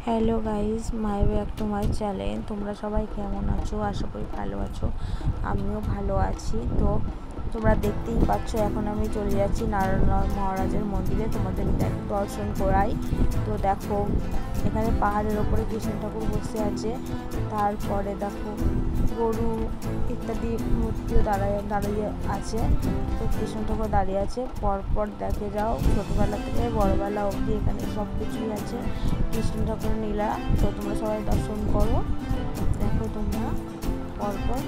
Hello guys, my back to my channel. তোমরা সবাই কেমন আছো? আশা করি ভালো আছো। আমিও ভালো আছি। তো তোমরা দেখতেই পাচ্ছ, এখন আমি চলে যাচ্ছি নারায়ণ মহারাজের মন্দিরে, তোমাদের দর্শন করাই। তো দেখো, এখানে পাহাড়ের ওপরে কৃষ্ণ ঠাকুর বসে আছে। তারপরে দেখো গরু ইত্যাদি মূর্তিও দাঁড়িয়ে আছে। তো কৃষ্ণ ঠাকুর দাঁড়িয়ে আছে। পরপর দেখে যাও, ছোটোবেলা থেকে বড়বেলা অবধি এখানে সব কিছুই আছে কৃষ্ণ ঠাকুরের লীলা। তো তোমরা সবাই দর্শন করো, দেখো তোমরা পরপর।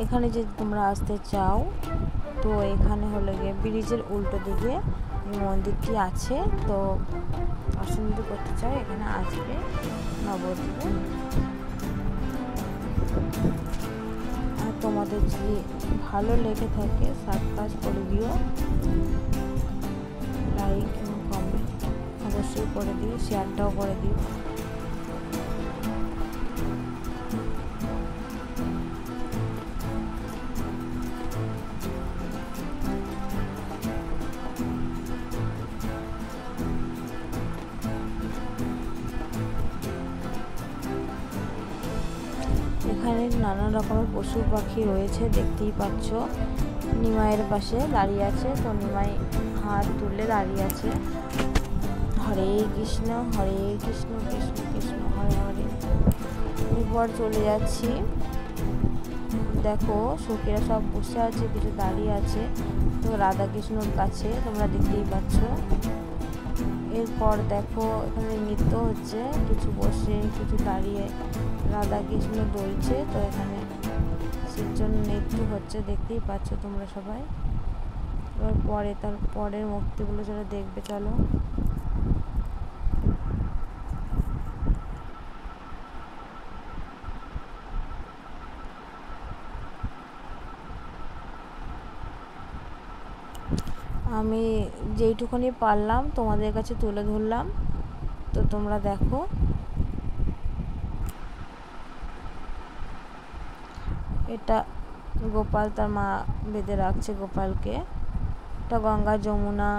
এখানে যে তোমরা আসতে চাও, তো এখানে হলো গিয়ে ব্রিজের উল্টো দিকে মন্দিরটি আছে। তো দর্শন যদি করতে চাও এখানে আসবে নবদ্বীপে। আর তোমাদের যদি ভালো লেগে থাকে সাবস্ক্রাইব করে দিও, লাইক এবং কমেন্ট অবশ্যই করে দিও, শেয়ারটাও করে দিও। এখানে নানা রকমের পশু পাখি রয়েছে, দেখতেই পাচ্ছ। নিমাইয়ের পাশে দাঁড়িয়ে আছে, তো নিমাই হাত তুলে দাঁড়িয়ে আছে। হরে কৃষ্ণ কৃষ্ণ কৃষ্ণ হরে হরে। এরপর চলে যাচ্ছি, দেখো সখীরা সব বসে আছে, কিছু দাঁড়িয়ে আছে। তো রাধা কৃষ্ণর কাছে তোমরা দেখতেই পাচ্ছ। এরপর দেখো এখানে নৃত্য হচ্ছে, কিছু বসে কিছু দাঁড়িয়ে রাধা কৃষ্ণ দলছে। তো এখানে সেই জন্য নৃত্য হচ্ছে, দেখতেই পাচ্ছ তোমরা সবাই। এবার তার পরের মূর্তিগুলো চলো দেখবে, চলো। আমি যেইটুকুনি পারলাম তোমাদের কাছে তুলে ধরলাম, তো তোমরা দেখো। এটা গোপাল তার মা বেঁধে রাখছে গোপালকে। এটা গঙ্গা যমুনা